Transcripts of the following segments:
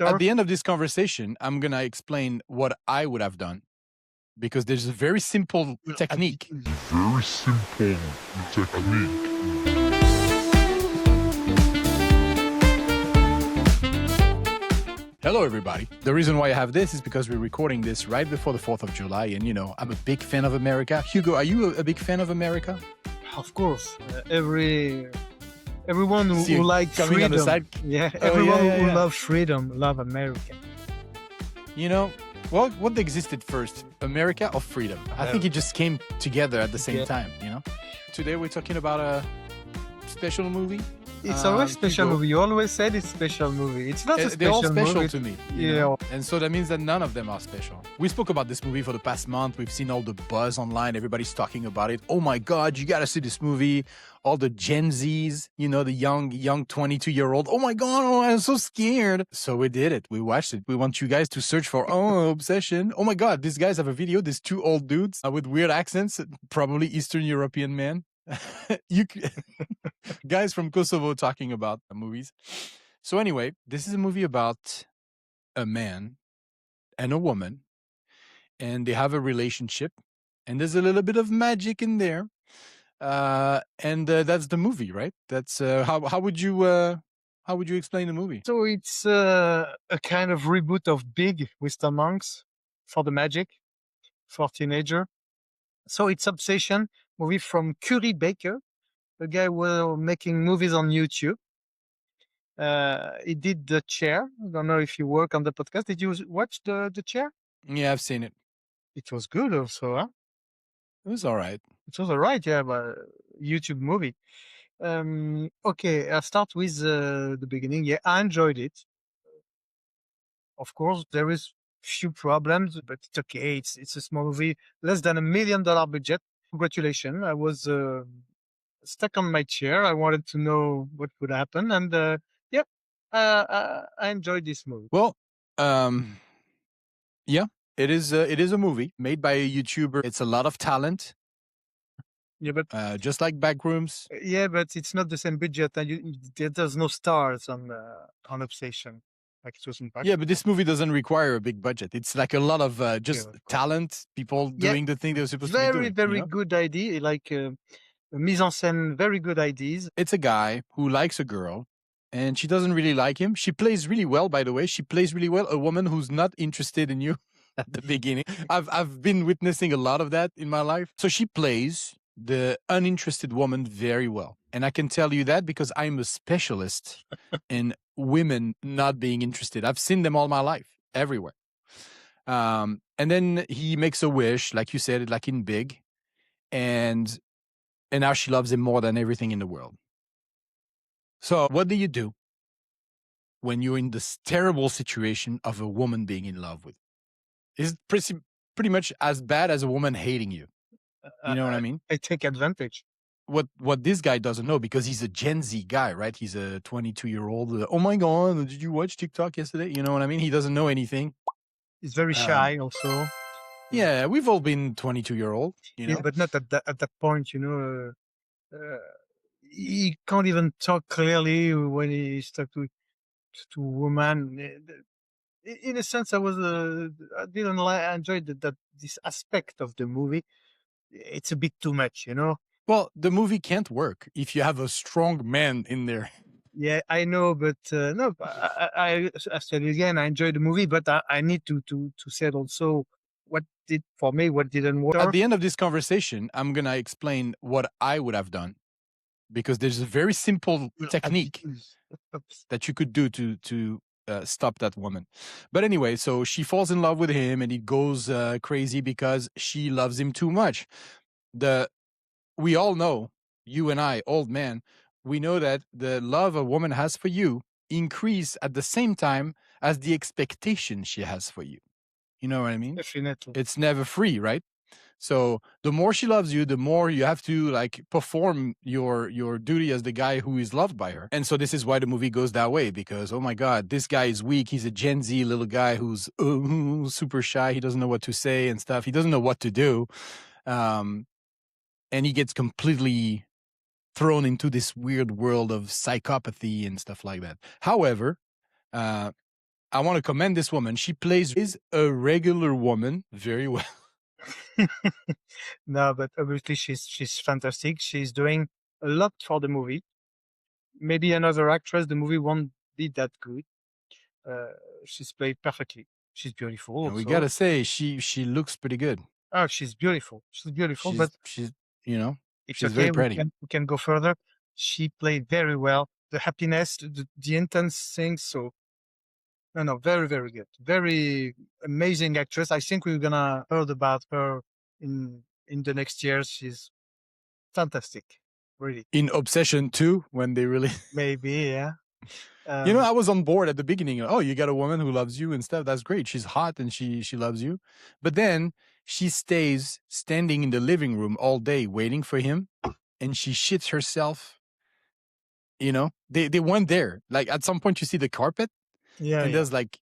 At the end of this conversation, I'm going to explain what I would have done because there's a very simple technique. Very simple technique. Hello, everybody. The reason why I have this is because we're recording this right before the 4th of July. And, you know, I'm a big fan of America. Hugo, are you a big fan of America? Of course. Everyone who likes coming on the freedom. side. Yeah, Oh, everyone yeah. who loves freedom, love America. You know, well, what existed first, America or freedom? I think it just came together at the same time, you know? Today we're talking about a special movie. It's always special Hugo. movie. You always said it's special movie. It's not a They're all special special movie. to me. Yeah. You know? And so that means that none of them are special. We spoke about this movie for the past month. We've seen all the buzz online. Everybody's talking about it. Oh my God, you got to see this movie. All the Gen Zs, you know, the young 22-year-old. Oh my God, I'm so scared. So we did it. We watched it. We want you guys to search for Obsession. Oh my God, these guys have a video. These two old dudes with weird accents, probably Eastern European men. Guys from Kosovo talking about movies. So anyway, this is a movie about a man and a woman, and they have a relationship, and there's a little bit of magic in there, and that's the movie, right? That's how would you explain the movie? So it's a kind of reboot of Big with Tom Hanks for the magic for teenager. So it's Obsession, movie from Curry Baker, a guy who was making movies on YouTube. He did The Chair. I don't know if you work on the podcast. Did you watch the Chair? Yeah, I've seen it. It was good also, huh? It was all right. It was all right, yeah, but YouTube movie. Okay, I'll start with the beginning. Yeah, I enjoyed it. Of course, there is few problems, but it's okay. It's a small movie, less than $1 million budget. Congratulations. I was stuck on my chair. I wanted to know what would happen. And I enjoyed this movie. Well, yeah, it is a movie made by a YouTuber. It's a lot of talent. Yeah, but just like Backrooms. yeah, but it's not the same budget, and there's no stars on Obsession like it was in Backrooms. Yeah, but this movie doesn't require a big budget. It's like a lot of just talent, people doing the thing they're supposed to be doing. Very you know? good idea, like mise en scène, very good ideas. It's a guy who likes a girl, and she doesn't really like him. She plays really well, by the way. She plays really well. A woman who's not interested in you at the beginning. I've been witnessing a lot of that in my life. So she plays the uninterested woman very well. And I can tell you that because I'm a specialist in women not being interested. I've seen them all my life, everywhere. And then he makes a wish, like you said, like in Big. And now she loves him more than everything in the world. So what do you do when you're in this terrible situation of a woman being in love with you? It's pretty much as bad as a woman hating you. You know what I mean? I take advantage. What this guy doesn't know, because he's a Gen Z guy, right? He's a 22-year-old. Oh my God, did you watch TikTok yesterday? You know what I mean? He doesn't know anything. He's very shy also. Yeah, we've all been 22-year-old, you know? Yeah, but not at that point, you know. He can't even talk clearly when he's talking to woman. In a sense, I didn't enjoy this aspect of the movie. It's a bit too much, you know. Well, the movie can't work if you have a strong man in there. Yeah, I know, but no. I said it again. I enjoyed the movie, but I need to say also what didn't work. At the end of this conversation, I'm gonna explain what I would have done, because there's a very simple technique that you could do to stop that woman. But anyway, so she falls in love with him, and he goes crazy because she loves him too much. We all know, you and I, old man, we know that the love a woman has for you increase at the same time as the expectation she has for you. You know what I mean? Definitely. It's never free, right? So the more she loves you, the more you have to like perform your duty as the guy who is loved by her. And so this is why the movie goes that way, because, oh my God, this guy is weak. He's a Gen Z little guy who's super shy. He doesn't know what to say and stuff. He doesn't know what to do. And he gets completely thrown into this weird world of psychopathy and stuff like that. However, I want to commend this woman. She plays is a regular woman very well. No, but obviously she's fantastic. She's doing a lot for the movie. Maybe another actress, the movie won't be that good. Uh, she's played perfectly. She's beautiful And we also. gotta say, she looks pretty good. Oh, she's beautiful. She's beautiful, but She's you know, it's she's okay. very pretty. We can go further. She played very well. The happiness, the intense things. So no, very, very good. Very amazing actress. I think we're gonna heard about her in the next years. She's fantastic. Really. In Obsession 2, when they really Maybe, yeah. I was on board at the beginning. Oh, you got a woman who loves you and stuff. That's great. She's hot and she loves you. But then she stays standing in the living room all day waiting for him, and she shits herself. They weren't there. Like at some point you see the carpet, yeah, and yeah. there's like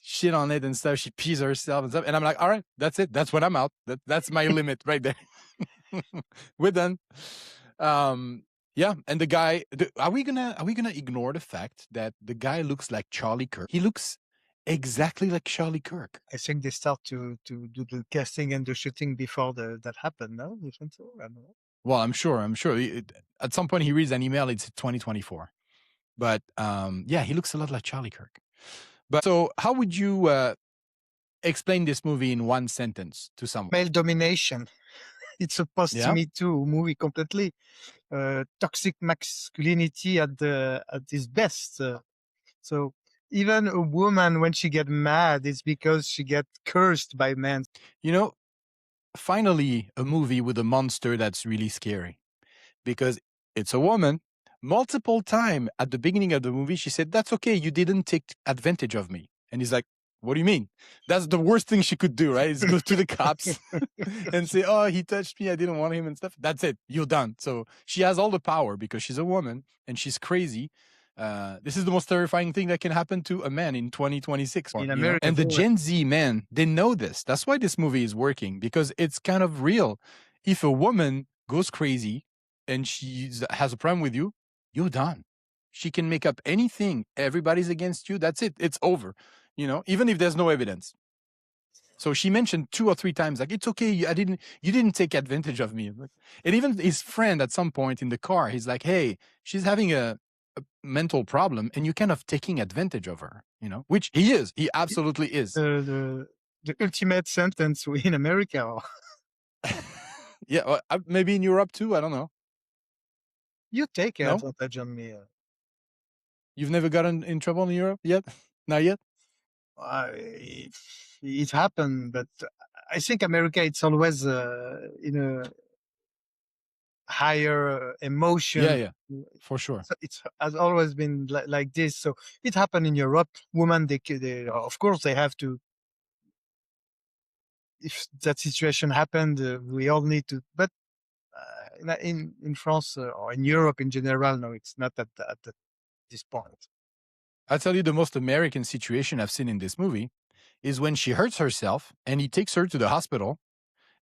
shit on it and stuff. She pees herself and stuff. And I'm like, all right, that's it. That's when I'm out. That's my limit right there. We're done. Yeah, and the guy. Are we gonna ignore the fact that the guy looks like Charlie Kirk? He looks exactly like Charlie Kirk. I think they start to do the casting and the shooting before that happened. No, you think so? I don't know. Well, I'm sure. At some point he reads an email. It's 2024, but yeah, he looks a lot like Charlie Kirk. But so, how would you explain this movie in one sentence to someone? Male domination. It's a Yeah. post-Me Too movie completely. Toxic masculinity at its best. So even a woman, when she get mad, it's because she get cursed by men. Finally, a movie with a monster that's really scary, because it's a woman. Multiple time at the beginning of the movie, she said, "That's okay. You didn't take advantage of me." And he's like, "What do you mean?" That's the worst thing she could do, right? Is go to the cops and say, "Oh, he touched me. I didn't want him," and stuff. That's it. You're done. So she has all the power because she's a woman and she's crazy. This is the most terrifying thing that can happen to a man in 2026. In America, And the they- Gen Z men, they know this. That's why this movie is working, because it's kind of real. If a woman goes crazy and she has a problem with you, you're done. She can make up anything. Everybody's against you. That's it. It's over. Even if there's no evidence. So she mentioned 2 or 3 times, like, "It's okay. You didn't take advantage of me." And even his friend at some point in the car, he's like, "Hey, she's having a mental problem and you're kind of taking advantage of her," which he is. He absolutely is. the ultimate sentence in America. Yeah. Well, maybe in Europe too. I don't know. You take No? advantage on me. You've never gotten in trouble in Europe yet? Not yet? It happened, but I think America, it's always in a higher emotion. Yeah, for sure. So it has always been like this. So it happened in Europe. Women, they of course they have to. If that situation happened, we all need to. But in France or in Europe in general, no, it's not at this point. I'll tell you, the most American situation I've seen in this movie is when she hurts herself and he takes her to the hospital,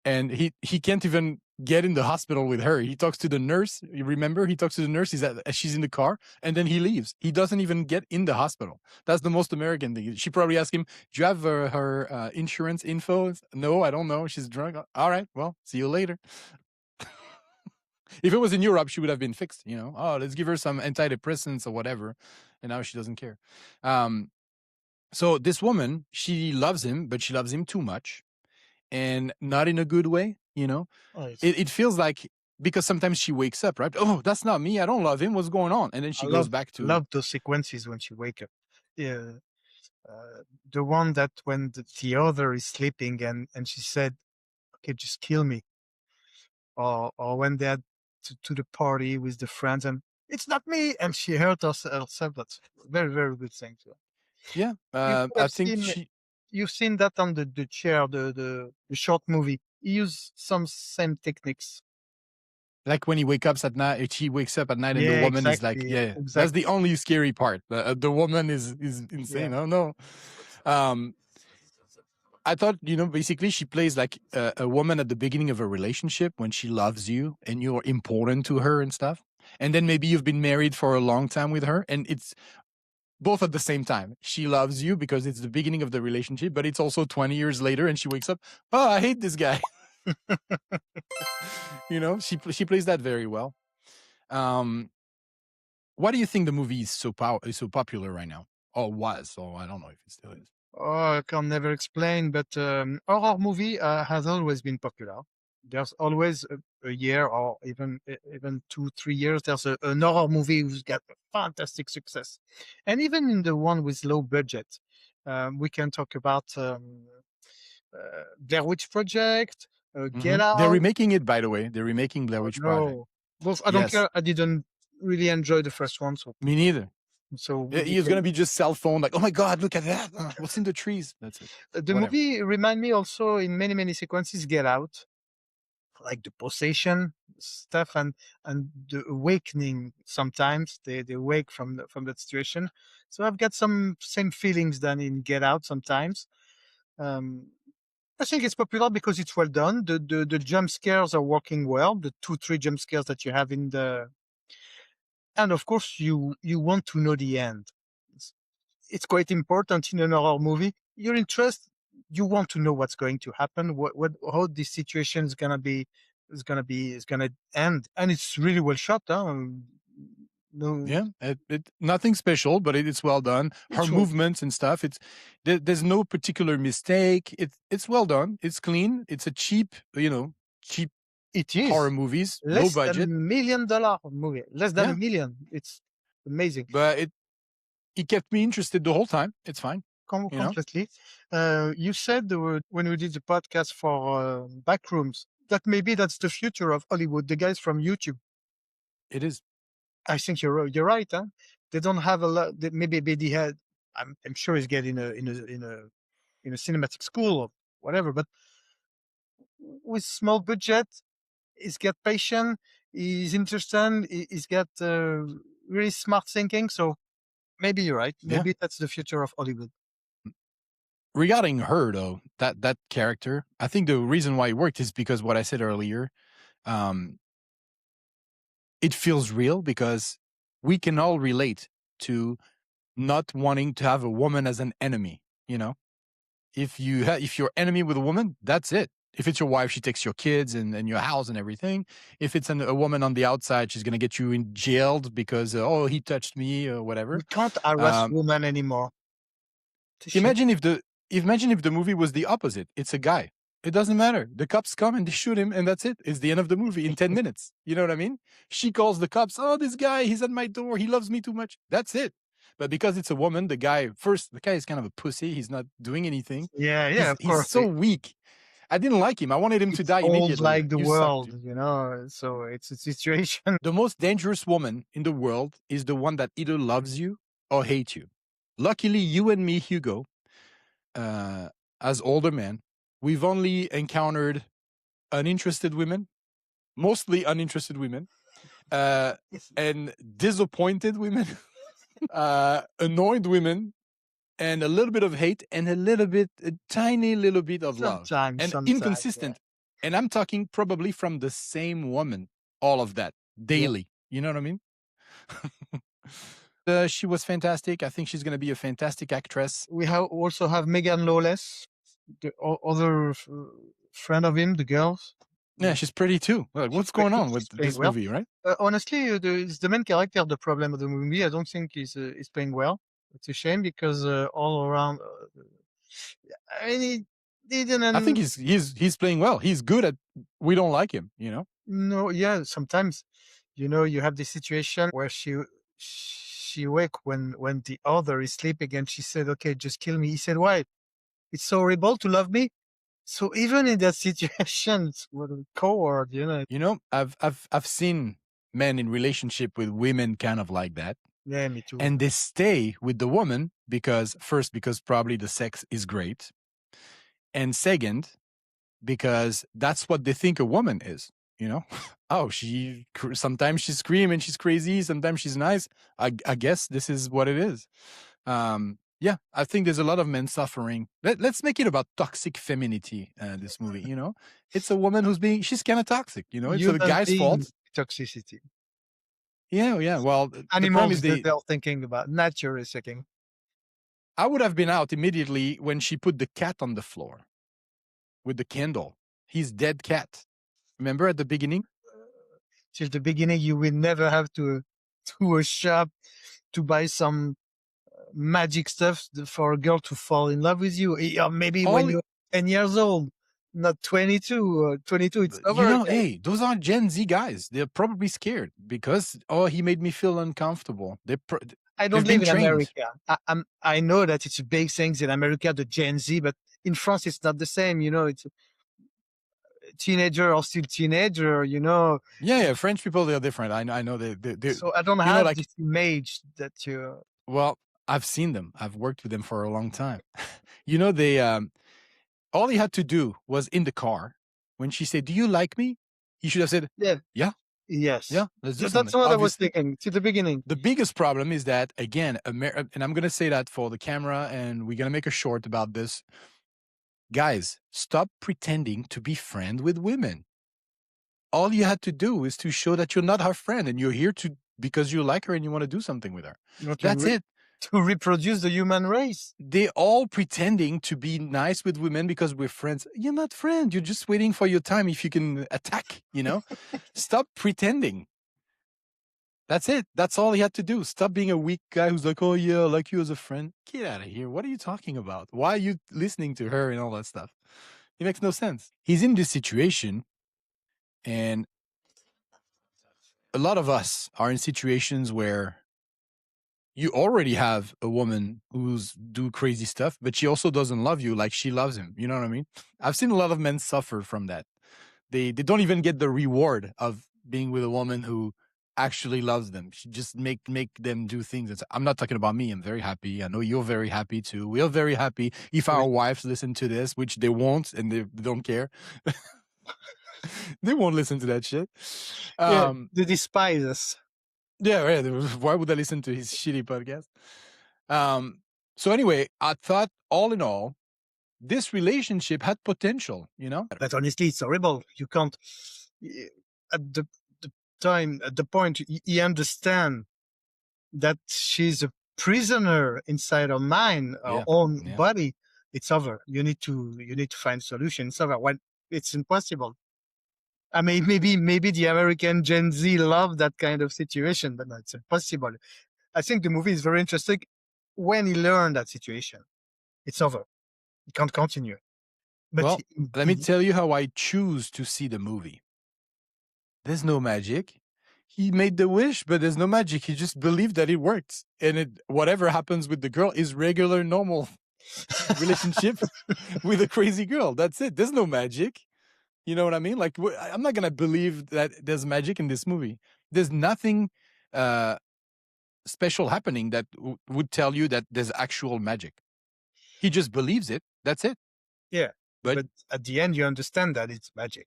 and he can't even get in the hospital with her. He talks to the nurse. You remember? He talks to the nurse. She's in the car, and then he leaves. He doesn't even get in the hospital. That's the most American thing. She probably asked him, "Do you have her insurance info?" "No, I don't know. She's drunk." "All right, well, see you later." If it was in Europe, she would have been fixed. Oh, let's give her some antidepressants or whatever, and now she doesn't care. So this woman, she loves him, but she loves him too much, and not in a good way. It feels like, because sometimes she wakes up, right? "Oh, that's not me. I don't love him. What's going on?" And then she goes back to. Love those sequences when she wake up. Yeah, the one that when the other is sleeping and she said, "Okay, just kill me," or when they're to the party with the friends and it's not me, and she hurt herself. That's very, very good thing too. Yeah, You could I have think seen- You've seen that on the chair, the short movie. He used some same techniques. like when he wakes up at night, she wakes up at night, and Yeah, the woman is like, exactly, yeah, that's exactly. the only scary part. The woman is insane. Yeah. Oh no. I thought, basically she plays like a woman at the beginning of a relationship when she loves you and you're important to her and stuff. And then maybe you've been married for a long time with her, and it's both at the same time. She loves you because it's the beginning of the relationship, but it's also 20 years later and she wakes up, oh, I hate this guy. She plays that very well. Why do you think the movie is so popular right now? Or was, or I don't know if it still is. Oh, I can never explain, but horror movie has always been popular. There's always a year or even 2-3 years. There's an horror movie who's got fantastic success, and even in the one with low budget, we can talk about Blair Witch Project, Get They're Out. remaking it, by the way. They're remaking Blair Witch Project. No, both. I don't Yes. care. I didn't really enjoy the first one, so Me neither. so It's gonna be just cell phone, like, oh my god, look at that! What's in the trees? That's it. the Whatever. movie remind me also in many sequences Get Out, like the possession stuff and the awakening. Sometimes they wake from that situation. So I've got some same feelings than in Get Out sometimes. I think it's popular because it's well done. The jump scares are working well. The 2-3 jump scares that you have in the, and of course you want to know the end. It's quite important in an horror movie. You're interested. You want to know what's going to happen. How this situation is gonna end, and it's really well shot. No, Yeah, nothing special, but it's well done. Her It's well- movements and stuff. There's no particular mistake. It's well done. It's clean. It's a cheap it is horror movies, low less budget, than $1 million movie. Less than Yeah. $1 million. It's amazing. but it kept me interested the whole time. It's fine. You know? Completely. You said when we did the podcast for Backrooms that maybe that's the future of Hollywood. The guys from YouTube. It is. I think you're right. Huh? They don't have a lot. Maybe they had. I'm sure he's getting in a cinematic school or whatever. But with small budget, he's got patience. He's interested. He's got really smart thinking. So maybe you're right. Maybe that's the future of Hollywood. Regarding her, though, that character, I think the reason why it worked is because what I said earlier. It feels real because we can all relate to not wanting to have a woman as an enemy. If you're enemy with a woman, that's it. If it's your wife, she takes your kids and your house and everything. If it's a woman on the outside, she's gonna get you jailed because he touched me or whatever. We can't harass women anymore. Imagine if the movie was the opposite. It's a guy. It doesn't matter. The cops come and they shoot him, and that's it. It's the end of the movie in 10 minutes. You know what I mean? She calls the cops. Oh, this guy, he's at my door. He loves me too much. That's it. But because it's a woman, the guy is kind of a pussy. He's not doing anything. Yeah, of He's course. so weak. I didn't like him. I wanted him to die Old immediately. like the You world, sucked. So it's a situation. The most dangerous woman in the world is the one that either loves you or hates you. Luckily, you and me, Hugo, as older men, we've only encountered uninterested women, mostly uninterested women, and disappointed women, annoyed women, and a little bit of hate, and a tiny little bit of love, and inconsistent. Yeah. And I'm talking probably from the same woman, all of that daily. Yeah. You know what I mean? She was fantastic. I think she's going to be a fantastic actress. We also have Megan Lawless, the other friend of him, the girls. Yeah, she's pretty too. What's going on with this movie, right? Honestly, it's the main character. The problem of the movie, I don't think he's playing well. It's a shame because all around, I mean, he didn't. I think he's playing well. He's good at. We don't like him, No, yeah. Sometimes, you have this situation where she wake when the other is sleeping, and she said, "Okay, just kill me." He said, "Why? It's so horrible to love me." So even in that situation, what a coward, I've seen men in relationship with women kind of like that. Yeah, me too. And they stay with the woman because probably the sex is great, and second, because that's what they think a woman is. Oh, sometimes she screams and she's crazy. Sometimes she's nice. I guess this is what it is. Yeah, I think there's a lot of men suffering. Let's make it about toxic femininity. This movie, it's a woman she's kind of toxic. It's the guy's fault. Toxicity. Yeah. Well, the problem is Animals that they're thinking about. Nature is thinking. I would have been out immediately when she put the cat on the floor with the candle. His dead cat. Remember at the beginning? Till the beginning, you will never have to a shop to buy some magic stuff for a girl to fall in love with you. Yeah, maybe when All you're 10 years old, not 22. 22, it's over. hey, those are Gen Z guys. They're probably scared because he made me feel uncomfortable. I don't they've been live in trained. America. I know that it's a big thing in America, the Gen Z, but in France, it's not the same. It's a teenager or still teenager, Yeah. French people, they're different. I know they So I don't have this image that you. Well, I've seen them. I've worked with them for a long time. They all he had to do was in the car when she said, "Do you like me?" He should have said, Yeah. "Yeah, Yes. yeah, let's do So something." that's what I was Obviously, thinking to the beginning. the biggest problem is that again, and I'm gonna say that for the camera, and we're gonna make a short about this. Guys, stop pretending to be friends with women. All you had to do is to show that you're not her friend and you're here because you like her and you want to do something with her. That's it. To reproduce the human race. They're all pretending to be nice with women because we're friends. You're not friends. You're just waiting for your time if you can attack, Stop pretending. That's it. That's all he had to do. Stop being a weak guy who's like, oh, yeah, I like you as a friend. Get out of here. What are you talking about? Why are you listening to her and all that stuff? It makes no sense. He's in this situation, and a lot of us are in situations where you already have a woman who's do crazy stuff, but she also doesn't love you like she loves him. You know what I mean? I've seen a lot of men suffer from that. They don't even get the reward of being with a woman who actually loves them. She just make them do things. I'm not talking about me. I'm very happy. I know you're very happy too. We're very happy if our wives listen to this, which they won't, and they don't care. They won't listen to that shit. They despise us. Yeah, right. Why would I listen to his shitty podcast? So anyway, I thought all in all, this relationship had potential, But honestly, it's horrible. You can't, at the time, at the point, you understand that she's a prisoner inside her mind, her own body. It's over. You need to find solutions. It's over. When it's impossible. I mean, maybe the American Gen Z love that kind of situation, but no, it's impossible. I think the movie is very interesting. When he learned that situation, it's over. He can't continue. But let me tell you how I choose to see the movie. There's no magic. He made the wish, but there's no magic. He just believed that it works. And whatever happens with the girl is regular, normal relationship with a crazy girl. That's it. There's no magic. You know what I mean? Like, I'm not going to believe that there's magic in this movie. There's nothing special happening that would tell you that there's actual magic. He just believes it. That's it. Yeah. But at the end, you understand that it's magic.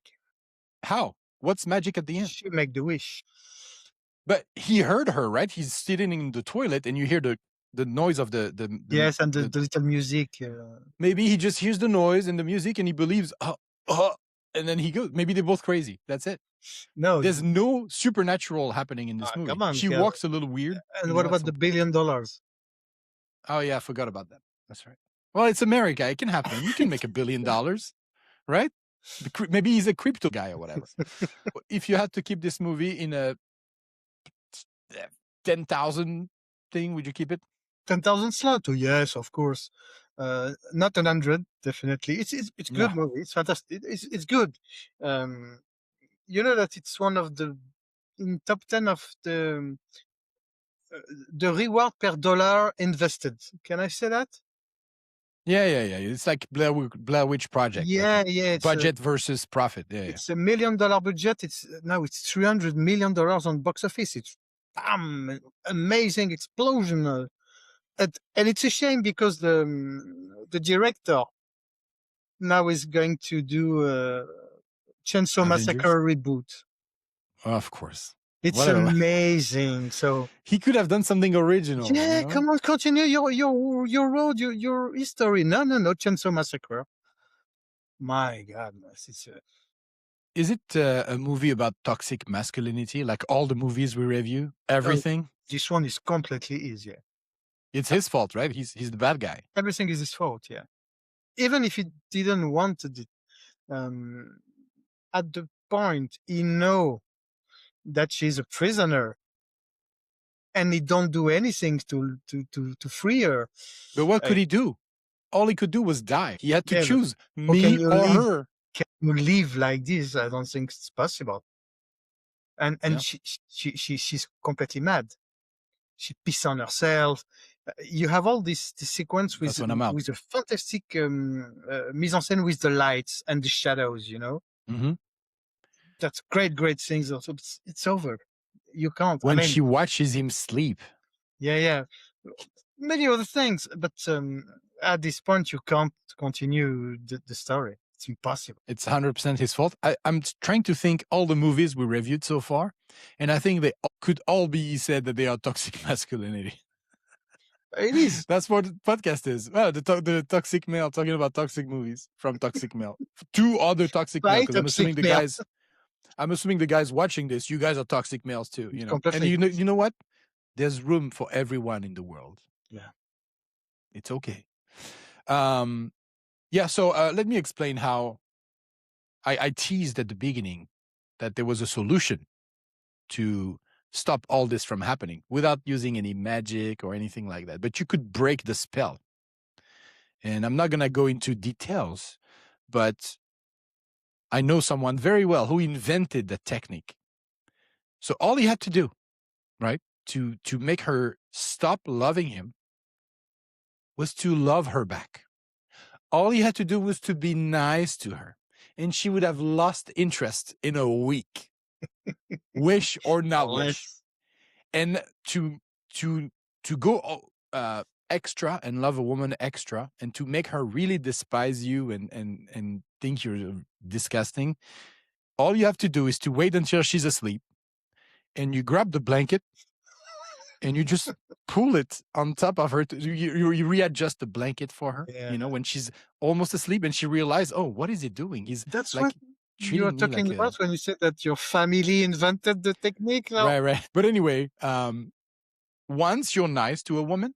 How? What's magic at the end? She make the wish. But he heard her, right? He's sitting in the toilet and you hear the noise of the yes, and the little music. Maybe he just hears the noise and the music and he believes, and then he goes. Maybe they're both crazy. That's it. No, there's no supernatural happening in this movie. Come on, she walks a little weird. And what about the $1 billion? Oh yeah, I forgot about that. That's right. Well, it's America. It can happen. You can make $1 billion, right? Maybe he's a crypto guy or whatever. If you had to keep this movie in a 10,000 thing, would you keep it? 10,000 slot? Oh, yes, of course. Not 100, definitely. It's good movie. It's fantastic. It's good. You know that it's one of the in top 10 of the reward per dollar invested. Can I say that? Yeah. It's like Blair Witch Project. Yeah. Budget versus profit. Yeah. It's $1 million budget. It's $300 million on box office. It's amazing explosion. And it's a shame because the director now is going to do Chainsaw Massacre reboot. Oh, of course. It's amazing. So he could have done something original. Yeah, come on, continue your road, your history. No, Chainsaw Massacre. My goodness, Is it a movie about toxic masculinity? Like all the movies we review, everything? This one is completely easy. It's his fault, right? He's the bad guy. Everything is his fault. Yeah, even if he didn't want it, at the point he know that she's a prisoner, and he don't do anything to free her. But what could he do? All he could do was die. He had to Yeah, but choose how can me you or live? her. Can you live like this? I don't think it's possible. And Yeah. she's completely mad. She pissed on herself. You have all this sequence with That's when I'm out. with a fantastic mise en scène with the lights and the shadows. You know, Mhm. that's great things. Also, it's over. You can't. When I mean, she watches him sleep. yeah, many other things, but at this point, you can't continue the story. It's impossible. It's 100% his fault. I'm trying to think all the movies we reviewed so far, and I think they could all be said that they are toxic masculinity. It is. That's what the podcast is. Well, the toxic male talking about toxic movies from toxic male. Two other toxic male, because I'm assuming the guys. I'm assuming the guys watching this, you guys are toxic males too, you know. Completely. And you know what? There's room for everyone in the world. Yeah. It's okay. Yeah. So let me explain how I teased at the beginning that there was a solution to stop all this from happening without using any magic or anything like that. But you could break the spell. And I'm not going to go into details, but I know someone very well who invented the technique. So all he had to do, right, to make her stop loving him was to love her back. All he had to do was to be nice to her, and she would have lost interest in a week. Wish or not wish. And to go extra and love a woman extra, and to make her really despise you and think you're disgusting, all you have to do is to wait until she's asleep, and you grab the blanket and you just pull it on top of her. You readjust the blanket for her, Yeah. you know, when she's almost asleep, and she realizes, oh, what is he doing? That's like what you're talking about when you said that your family invented the technique. No? Right. But anyway, once you're nice to a woman,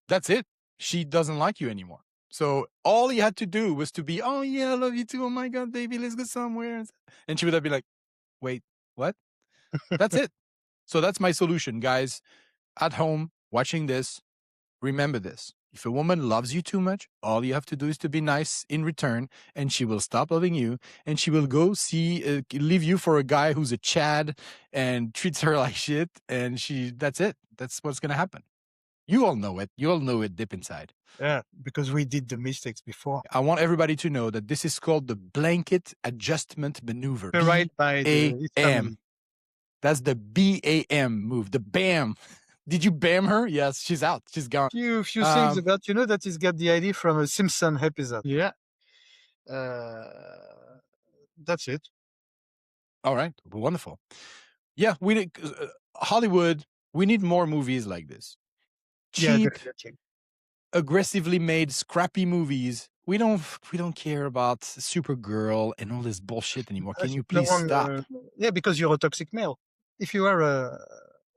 that's it. She doesn't like you anymore. So all he had to do was to be, oh yeah, I love you too. Oh my God, baby, let's go somewhere. And she would have been like, wait, what? That's it. So that's my solution, guys. At home, watching this, remember this. If a woman loves you too much, all you have to do is to be nice in return, and she will stop loving you, and she will go leave you for a guy who's a Chad and treats her like shit, and that's it. That's what's going to happen. You all know it. You all know it deep inside. Yeah, because we did the mistakes before. I want everybody to know that this is called the blanket adjustment maneuver. Right by the B.A.M. That's the B.A.M. move. The B.A.M. Did you B.A.M her? Yes, she's out. She's gone. Few things about, you know, that he's got the idea from a Simpson episode. Yeah. That's it. All right. Wonderful. Yeah, Hollywood, we need more movies like this. Cheap, aggressively made, scrappy movies. We don't care about Supergirl and all this bullshit anymore. Can you please stop? Yeah, because you're a toxic male. If you are a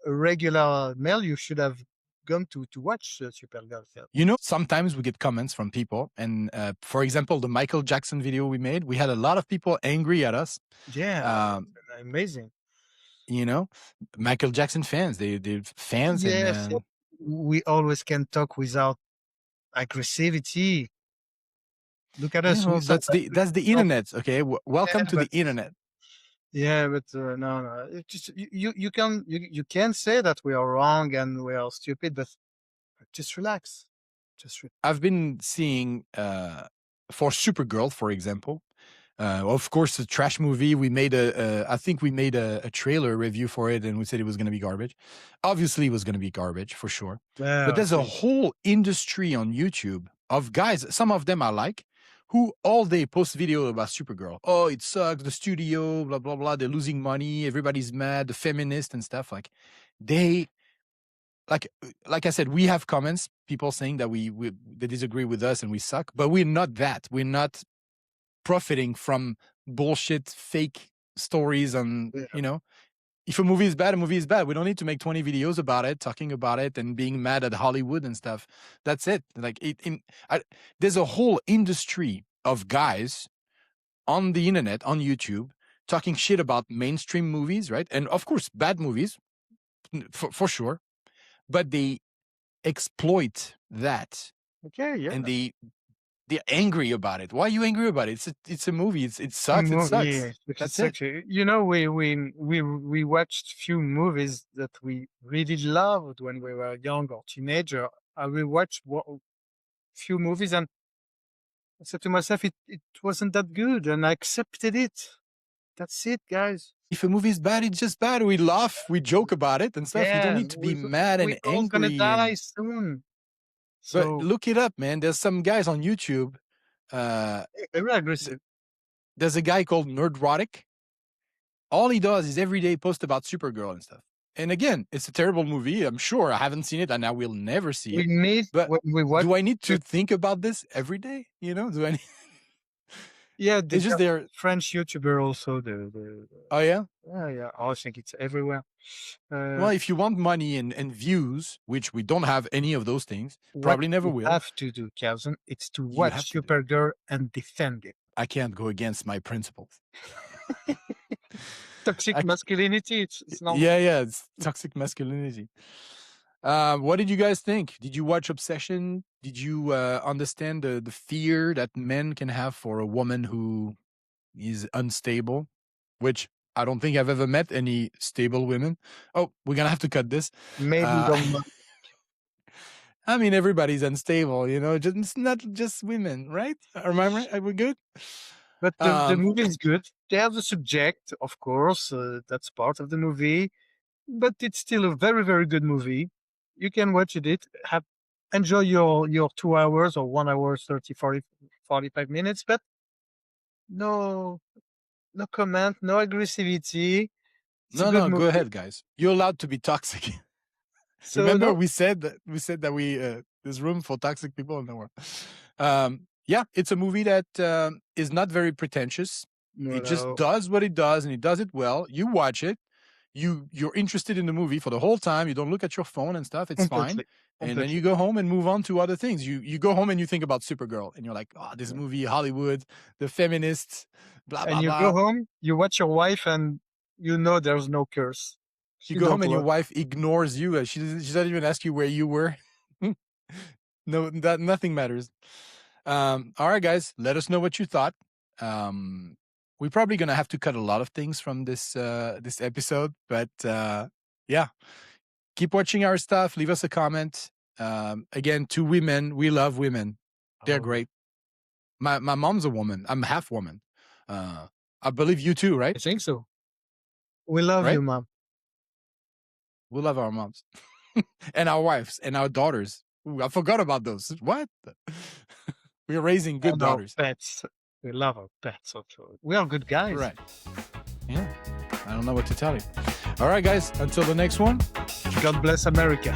regular male, you should have gone to watch Supergirl. You know, sometimes we get comments from people, and for example, the Michael Jackson video we made, we had a lot of people angry at us. Yeah, amazing. You know, Michael Jackson fans, they're fans. Yes, and we always can talk without aggressivity. Look at us. Well, that's the internet. Okay, welcome to the internet. Yeah, but no. It just you can say that we are wrong and we are stupid, but just relax. I've been seeing for Supergirl, for example. Of course, the trash movie. We made I think we made a trailer review for it, and we said it was going to be garbage. Obviously, it was going to be garbage for sure. Yeah, but there's a whole industry on YouTube of guys. Some of them I like, who all day post video about Supergirl. Oh, it sucks. The studio, blah blah blah. They're losing money. Everybody's mad. The feminists and stuff. Like they. Like I said, we have comments, people saying that they disagree with us and we suck, but we're not that. We're not profiting from bullshit, fake stories on, Yeah. if a movie is bad, a movie is bad. We don't need to make 20 videos about it, talking about it and being mad at Hollywood and stuff. That's it. Like there's a whole industry of guys on the internet, on YouTube, talking shit about mainstream movies, right? And of course, bad movies, for sure. But they exploit that, Okay, yeah. and they're angry about it. Why are you angry about it? It's a movie. It sucks. It Yeah, sucks. which is That's it. sexy. We watched few movies that we really loved when we were young or teenager. I rewatched few movies and I said to myself, it wasn't that good, and I accepted it. That's it, guys. If a movie is bad, it's just bad. We laugh, we joke about it and stuff. You don't Yeah, need to be mad we and all gonna angry. die soon. But So look it up, man. There's some guys on YouTube. Uh, very aggressive. there's a guy called Nerdrotic. All he does is every day post about Supergirl and stuff. And again, it's a terrible movie. I'm sure I haven't seen it, and I will never see We it. need But when we watch. do I need to think about this every day? Do I need? Yeah, It's just there. French YouTuber also. Oh yeah. Yeah. I think it's everywhere. Well, if you want money and views, which we don't have any of those things, probably never what you will. have to do, Calvin, it's to You have watch to do it. Supergirl and defend it. I can't go against my principles. Toxic masculinity. It's not. Yeah, it's toxic masculinity. What did you guys think? Did you watch Obsession? Did you understand the fear that men can have for a woman who is unstable? Which I don't think I've ever met any stable women. Oh, we're gonna have to cut this. Maybe don't. I mean, everybody's unstable, it's not just women, right? Am I right? Are we good? But the movie is good. They have the subject, of course. That's part of the movie. But it's still a very, very good movie. You can watch it. Enjoy your 2 hours or 1 hour, 30, 40, 45 minutes. But no comment, no aggressivity. It's a good No, movie. go ahead, guys. You're allowed to be toxic. So Remember, no, we said that there's room for toxic people in the world. Yeah, it's a movie that is not very pretentious. It just does what it does, and it does it well. You watch it, you're interested in the movie for the whole time. You don't look at your phone and stuff. It's fine. And then you go home and move on to other things. You go home and you think about Supergirl, and you're like, oh, this movie, Hollywood, the feminists, blah blah and you blah. go home, you watch your wife, and there's no curse. You go home and your wife ignores you. She doesn't even ask you where you were. No, nothing matters. All right, guys, let us know what you thought. We're probably gonna have to cut a lot of things from this episode, but yeah, keep watching our stuff. Leave us a comment. Again, to women, we love women. They're great. My mom's a woman. I'm half woman. I believe you too, right? I think so. We love you, Mom. We love our moms and our wives and our daughters. Ooh, I forgot about those. What? We're raising good daughters. Our pets. We love our pets. Also. We are good guys. Right. Yeah. I don't know what to tell you. All right, guys. Until the next one. God bless America.